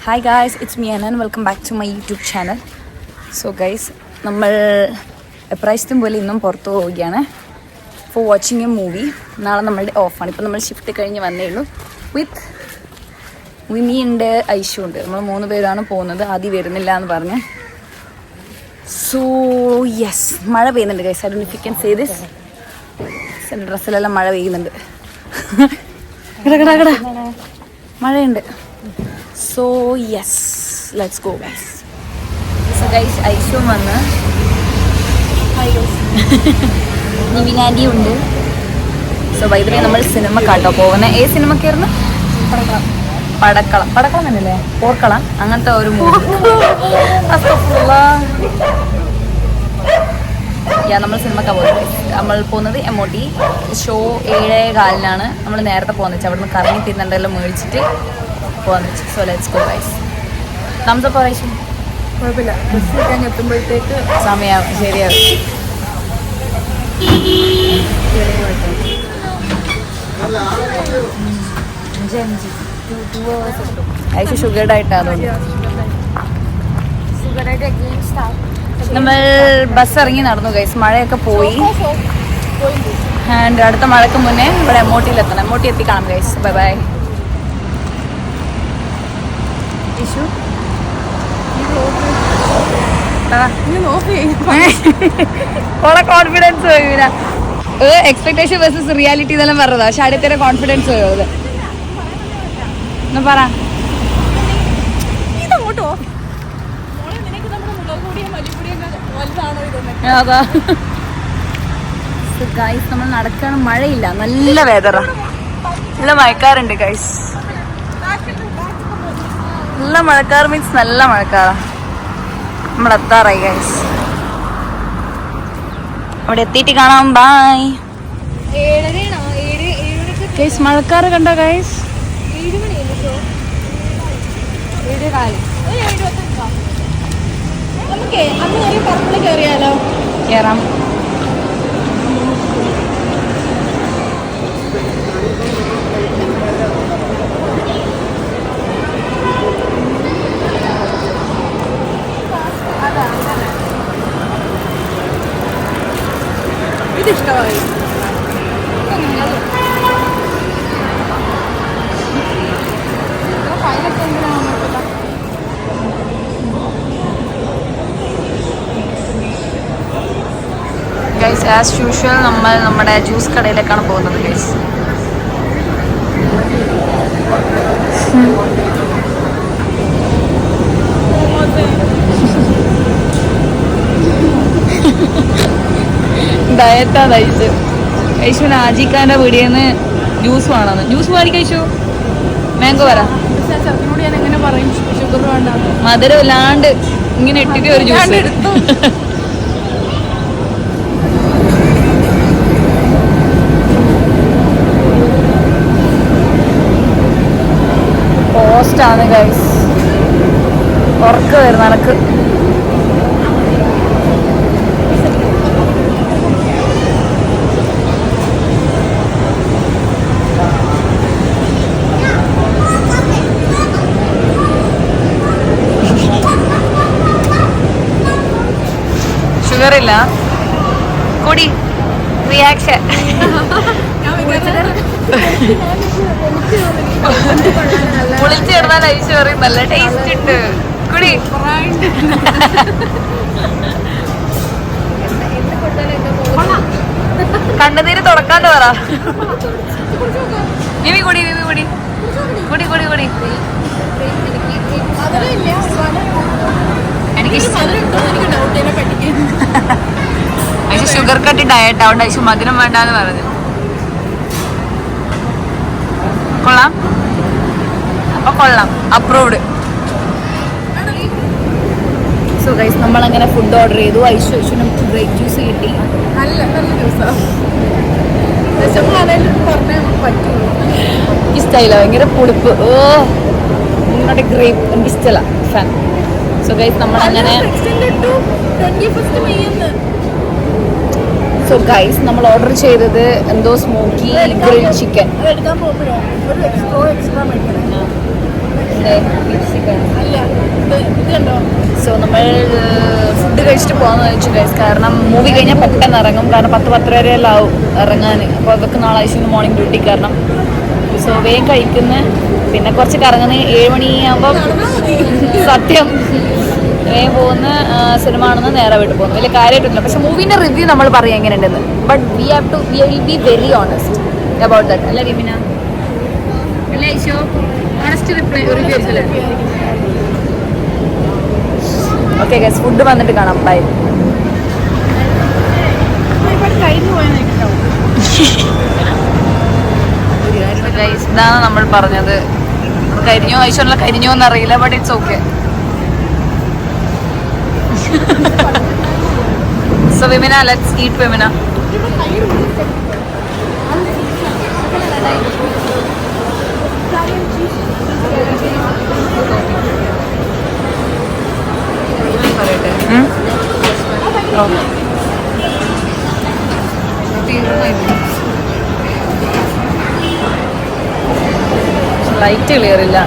Hi guys, it's me Anan. Welcome back to my YouTube channel. So guys, നമ്മൾ എപ്രാവശ്യത്തും പോലെ ഇന്നും പുറത്തു പോവുകയാണ് ഫോർ വാച്ചിങ് എ മൂവി. നാളെ നമ്മളുടെ ഓഫാണ്. ഇപ്പം നമ്മൾ ഷിഫ്റ്റ് കഴിഞ്ഞ് വന്നേ ഉള്ളൂ. വിത്ത് വിമി ഉണ്ട്, ഐഷു ഉണ്ട്. നമ്മൾ 3 പേരാണ് പോകുന്നത്. ആദ്യം വരുന്നില്ല എന്ന് പറഞ്ഞ്. സോ യെസ്, മഴ പെയ്യുന്നുണ്ട് guys. I don't know if you can say this. എൻ്റെ ഡ്രസ്സിലെല്ലാം മഴ പെയ്യുന്നുണ്ട്. മഴയുണ്ട്. So yes, let's go guys. So guys, ഐഷും വന്ന് നിവിനാൻഡിയും ഉണ്ട്. സോ വൈദ്യുതി നമ്മൾ സിനിമ കാട്ടോ പോകുന്നത്. ഏത് സിനിമക്കായിരുന്നു? പടക്കളം തന്നെയല്ലേ? പോർക്കളം അങ്ങനത്തെ ഒരു മൂവി. നമ്മൾ സിനിമക്കാ പോകുന്നത്. നമ്മൾ പോകുന്നത് MOT. ഷോ 7:15 നമ്മൾ നേരത്തെ പോകുന്നത്. അവിടെ നിന്ന് കറങ്ങി തിന്നണ്ടെല്ലാം മേടിച്ചിട്ട് പോകുന്നത്. So let's go guys. Thumbs up ആവശ്യം കുഴപ്പമില്ല. ബസ് കിട്ടാൻ എത്തുമ്പോഴത്തേക്ക് സമയമാവും. ശരിയാവും. ഐഷു ഷുഗർഡ് ആയിട്ടാണ്. നമ്മൾ ബസ് ഇറങ്ങി നടന്നു ഗൈസ്. മഴയൊക്കെ പോയി. ആൻഡ് അടുത്ത മഴയ്ക്ക് മുന്നേ ഇവിടെ MOT എത്തണം. MOT എത്തിക്കാണാം ഗൈസ്. Bye bye. ഐഷു ഓളെ കോൺഫിഡൻസ് പോയില്ല. എക്സ്പെക്ടേഷൻ വേഴ്സസ് റിയാലിറ്റി ഇതെല്ലാം പറഞ്ഞതാ. പക്ഷെ അടുത്തേരെ കോൺഫിഡൻസ് പോയത് എന്നാ പറ. അതാ ഗൈസ്, നമ്മൾ നടക്കണം. മഴയില്ല, നല്ല വെതറാ. നല്ല മഴക്കാറുണ്ട് ഗൈസ്. നല്ല മഴക്കാർ മീൻസ് നല്ല മഴക്കാറാ. നമ്മൾ എത്താറായി ഗൈസ്. അവിടെ എത്തിയിട്ട് കാണാം. Bye guys. മഴക്കാറ് കണ്ടോ ഗൈസ്? കേറാം. ഇതിഷ്ടമായി. ഗൈസ്, ആസ് യൂഷ്വൽ നമ്മൾ നമ്മുടെ ജ്യൂസ് കടയിലേക്കാണ് പോകുന്നത് ഗൈസ്. ഡയറ്റാ കഴിച്ചു. ഐശുവിന് ആജിക്കാൻ്റെ വീടിയെന്ന് ജ്യൂസ് വേണമെന്ന്. ജ്യൂസ് വാടി കഴിച്ചു. മാംഗോ വരാം. മധുരം ഇല്ലാണ്ട് ഇങ്ങനെ ഇട്ടിട്ട് ഒരു ജ്യൂസ്. പോസ്റ്റാണ് ഗൈസ്. ഉറക്കം വരുന്ന നടക്ക്. ഷുഗറില്ല. കുടി. റിയാക്ഷൻ. പൊളിച്ചിടുന്നാൽ അരിച്ചു പറയും നല്ല ടേസ്റ്റ് ഉണ്ട്. കുടി. കണ്ണുനീര് തുടക്കാണ്ട് പറ. വിവി കുടി. എനിക്ക് ഷുഗർ കട്ട് ഡയറ്റ് ആവണ്ട. ഐശു മധുരം വേണ്ടെന്ന് പറഞ്ഞു. കൊള്ളാം. അപ്പൊ കൊള്ളാം. അപ്രൂവ്ഡ്. സോ ഗൈസ്, നമ്മളങ്ങനെ ഫുഡ് ഓർഡർ ചെയ്തു. ഐശുവിനും ഗ്രേപ്പ് ജ്യൂസ് കിട്ടി. നല്ല ജ്യൂസാണ്. ഇഷ്ടമായില്ല. ഭയങ്കര പുളിപ്പ്. നിങ്ങളുടെ ഗ്രേപ്പ് എനിക്ക് ഇഷ്ടമല്ല. ഫാൻ. സോ ഗൈസ്, നമ്മളങ്ങനെ സോ ഗൈസ്, നമ്മൾ ഓർഡർ ചെയ്തത് എന്തോ സ്മോക്കി ഗ്രിൽ ചിക്കൻ. അല്ല ഇത് കണ്ടോ സോ നമ്മൾ ഫുഡ് കഴിച്ചിട്ട് പോകാമെന്ന് വെച്ചു ഗൈസ്. കാരണം മൂവി കഴിഞ്ഞാൽ പെട്ടെന്ന് ഇറങ്ങും. കാരണം 10 വരെയെല്ലാം ആവും ഇറങ്ങാൻ. അപ്പോൾ അതൊക്കെ നാളെ ആഴ്ച മോർണിംഗ് ഡ്യൂട്ടി കാരണം. സോ വേഗം കഴിക്കുന്ന പിന്നെ കുറച്ച് കറങ്ങുന്ന 7 മണിയാകുമ്പോൾ സത്യം വേഗം പോകുന്ന സിനിമ ആണെന്ന് നേരെ വിട്ട് പോകുന്നു. വലിയ കാര്യമായിട്ടില്ല. പക്ഷെ മൂവിൻ്റെ റിവ്യൂ നമ്മൾ പറയാം എങ്ങനെയുണ്ടെന്ന്. But we will be very honest about that. അല്ല വിമിന അല്ലേ ഐശോ? ഓണസ്റ്റ് റിവ്യൂ അല്ലേ? ഓക്കെ ഗൈസ്, ഫുഡ് വന്നിട്ട് കാണാം. ബൈ. കഴിഞ്ഞു പോയാൽ ഇതാണ് നമ്മൾ പറഞ്ഞത്. കരിഞ്ഞോ ഐശ്വര്യ കരിഞ്ഞോ എന്നറിയില്ല. But it's okay. So Vimina, let's eat Vimina. Light clear ഇല്ല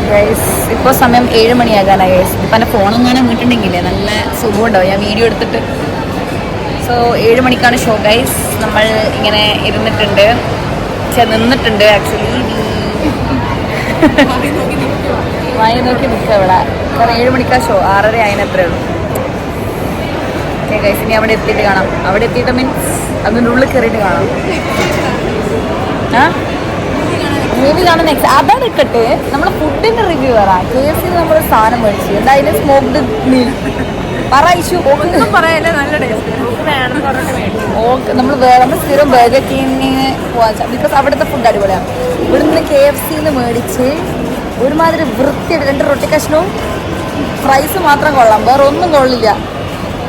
ഗൈസ്. ഇപ്പോൾ സമയം 7 മണിയാകാനാണ് ഗൈസ്. ഇപ്പം എൻ്റെ ഫോണെങ്ങനെ വീട്ടുണ്ടെങ്കിലേ നല്ല സുഖമുണ്ടാവും ഞാൻ വീഡിയോ എടുത്തിട്ട്. സോ 7 മണിക്കാണ് ഷോ ഗൈസ്. നമ്മൾ ഇങ്ങനെ ഇരുന്നിട്ടുണ്ട്, നിന്നിട്ടുണ്ട് ആക്ച്വലി. വായി നോക്കി നിൽക്കുക ഇവിടെ. കാരണം 7 മണിക്കാണ് ഷോ. 6:30 ആയതിനത്രേ ഉള്ളൂ. ഓക്കെ ഗൈസ്, ഇനി അവിടെ എത്തിയിട്ട് കാണാം. അവിടെ എത്തിയിട്ട് മീൻസ് അതിൻ്റെ ഉള്ളിൽ കയറിയിട്ട് കാണാം. മൂവി കാണുന്ന അതാണ് ഇക്കട്ടെ. നമ്മൾ ഫുഡിന്റെ റിവ്യൂ പറയാം. KFC നമ്മൾ സാധനം മേടിച്ചു. എന്തായാലും സ്മോക്ഡ് മീൽ പറ ഇഷ്യൂ ഒന്നും പറയാല്ലേ, നല്ല ടേസ്റ്റ് വേണം പറഞ്ഞിട്ട് ഓക്കെ. നമ്മൾ സ്ഥിരം ബർഗർ കിങ്ങിന് പോകാൻ ബിക്കോസ് അവിടുത്തെ ഫുഡ് അടിപൊളിയാണ്. ഇവിടുന്ന് KFCന്ന് മേടിച്ച് ഒരുമാതിരി വൃത്തിയായിട്ട് 2 റൊട്ടി കഷ്ണവും ഫ്രൈസ് മാത്രം കൊള്ളാം, വേറെ ഒന്നും കൊള്ളില്ല.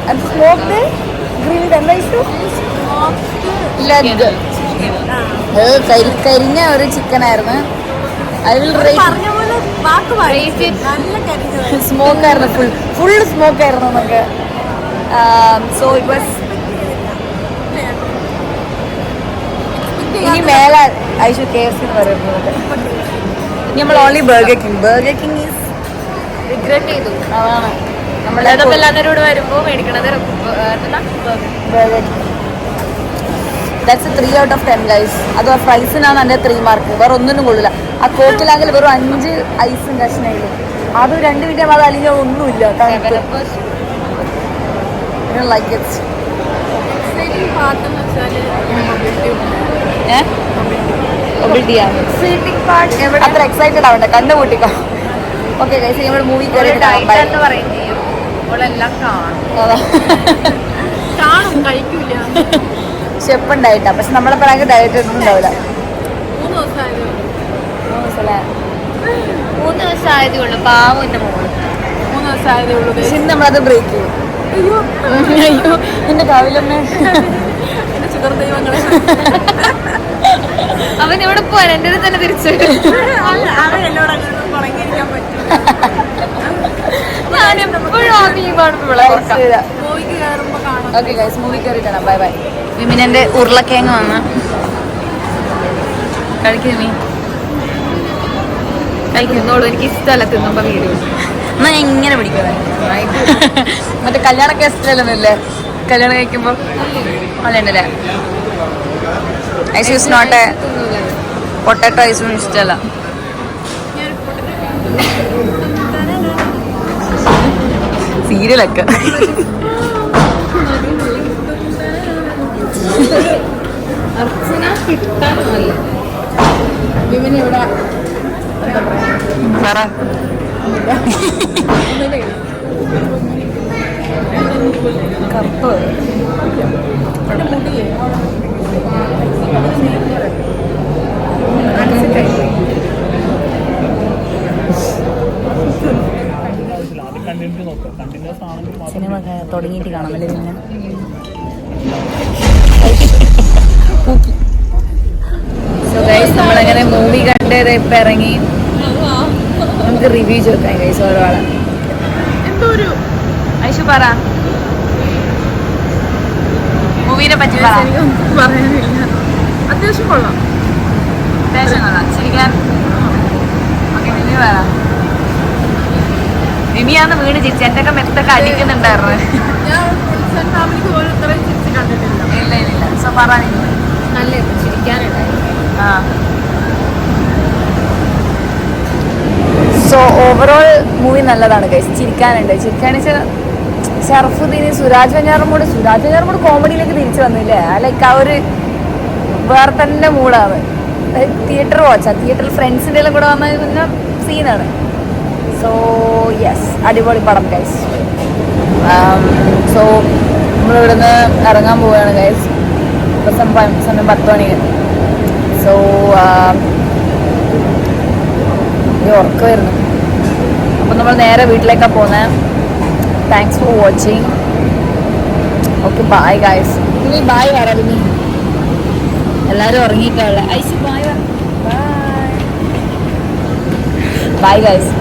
അത് സ്മോക്ഡ് ഗ്രിൽഡ് എന്താ ഇഷ്യൂ? ലെഗ് കരിഞ്ഞ ഒരു ചിക്കനായിരുന്നു. സ്മോക്കായിരുന്നു, ഫുൾ സ്മോക്കായിരുന്നു നമുക്ക്. So it was. ഇനി മേലെ ഐഷു KFC എന്ന് പറയുന്നത്. ഇനി നമ്മൾ only Burger King is regret ചെയ്തു. അതാണ് നമ്മളെല്ലാവരോട് വരുമ്പോൾ മേടിക്കണത് Burger King. That's 3 out of 10 guys. അത് ആ ഫ്രൈസിനാണ് എൻ്റെ 3 മാർക്ക്. വേറെ ഒന്നിനും കൊള്ളില്ല. ആ കോക്കിലാങ്കിൽ വെറും 5 ഐസും കഷ്ണയിലും. അത് 2 മിനിറ്റ് അത് അലിഞ്ഞ ഒന്നുമില്ല. Like it. അത്ര എക്സൈറ്റഡ് ആവട്ടെ, കണ്ടുകൂട്ടിക്കോ. ഓക്കെ ഗൈസ്, നമ്മൾ മൂവി കയറിയിട്ട് കാണും കഴിക്കൂല. ഷെപ്പുണ്ടായിട്ടാ. പക്ഷെ നമ്മളെ പറയാൻ ഡയറ്റ് ഒന്നും ഉണ്ടാവില്ല. 3 ദിവസം ആയതേ ഉള്ളൂ. പാവം എൻ്റെ മോള് 3 ദിവസം ആയതേ ഉള്ളൂ. പക്ഷെ ഇന്ന് നമ്മളത് ബ്രേക്ക് ചെയ്യും. അയ്യോ എന്റെ കാവിലമ്മേ, എന്റെ ഷുഗർ ദൈവങ്ങളെ. അവൻ എവിടെ പോവാൻ എൻ്റെ അടുത്ത് തന്നെ തിരിച്ചു. അവൻ എന്നോട് അങ്ങനെ തുടങ്ങിയിരിക്കാൻ പറ്റും. ഞാൻ എപ്പോഴും മൂവിക്ക് കയറുമ്പോ കാണാം. ഓക്കെ ഗൈസ്, മൂവി കയറിയിട്ടാണ്. Bye bye. വിമിനെന്റെ ഉരുളക്കിഴങ്ങ് വന്ന് കഴിക്കുന്നീ കഴിക്കുന്നോളൂ. എനിക്ക് ഇഷ്ടമല്ല തിന്നുമ്പോ വീഡിയോ. എന്നാ ഞാൻ ഇങ്ങനെ പിടിക്കുന്നത്. മറ്റേ കല്യാണ കേസിലല്ലേ കല്യാണം കഴിക്കുമ്പോ അല്ലുണ്ടല്ലേ. ഐസ് യൂസ് നോട്ടെ പൊട്ടാറ്റോ ഐസും ഇഷ്ടമല്ല. സീരിയലൊക്കെ അർച്ചന കിട്ടാനല്ല വിമന് ഇവിടെ കപ്പ് സിനിമ തുടങ്ങിയിട്ട് കാണാമല്ലേ പിന്നെ. സോ ഗൈസ്, നമ്മളങ്ങനെ മൂവി കണ്ടത് ഇപ്പം ഇറങ്ങി. നമുക്ക് റിവ്യൂ ചോദിക്കാം ഗൈസ് ഓരോളെ. എന്തോ ഒരു ഐഷു പറ മൂവിനെ പറ്റി. പറയാനില്ല, അത്യാവശ്യം കൊള്ളാം. അത്യാവശ്യം കൊള്ളാം ചിരിക്കാൻ. ഓക്കെ മിമി വേണം. മിമിയാന്ന് വീണ് ചിരിച്ചു. എൻ്റെ ഒക്കെ മെത്തൊക്കെ അടിക്കുന്നുണ്ടായിരുന്നു. ഇല്ല ഇല്ല ഇല്ല. സോ പറഞ്ഞു നല്ല ചിരിക്കാനുണ്ടായിരുന്നു. ആ സോ ഓവറോൾ മൂവി നല്ലതാണ് ഗൈസ്. ചിരിക്കാനുണ്ട്. ചിരിക്കാന്ന് വെച്ചാൽ ഷറഫുദ്ദീൻ, സുരാജ് വെഞ്ഞാറുമൂട് കോമഡിയിലേക്ക് തിരിച്ചു വന്നില്ലേ? ലൈക്ക് ആ ഒരു വേറെ തന്നെ മൂഡാണ്. തിയേറ്റർ വാച്ചാണ്. തിയേറ്ററിൽ ഫ്രണ്ട്സിൻ്റെ എല്ലാം കൂടെ വന്ന പിന്നെ സീനാണ്. സോ യെസ്, അടിപൊളി പടം ഗൈസ്. സോ നമ്മളിവിടുന്ന് ഇറങ്ങാൻ പോവുകയാണ് ഗൈസ്. ഇപ്പം സമയം 10 മണിക്ക്. സോ ഉറക്കം വരുന്നു. അപ്പം നമ്മൾ നേരെ വീട്ടിലേക്കാണ് പോകുന്നത്. Thanks for watching. Okay bye guys. ഇനി ബൈ പറ. പിന്നെ എല്ലാവരും ഉറങ്ങിയിട്ടുള്ള ഐസി ബൈ ബൈ ഗൈസ്.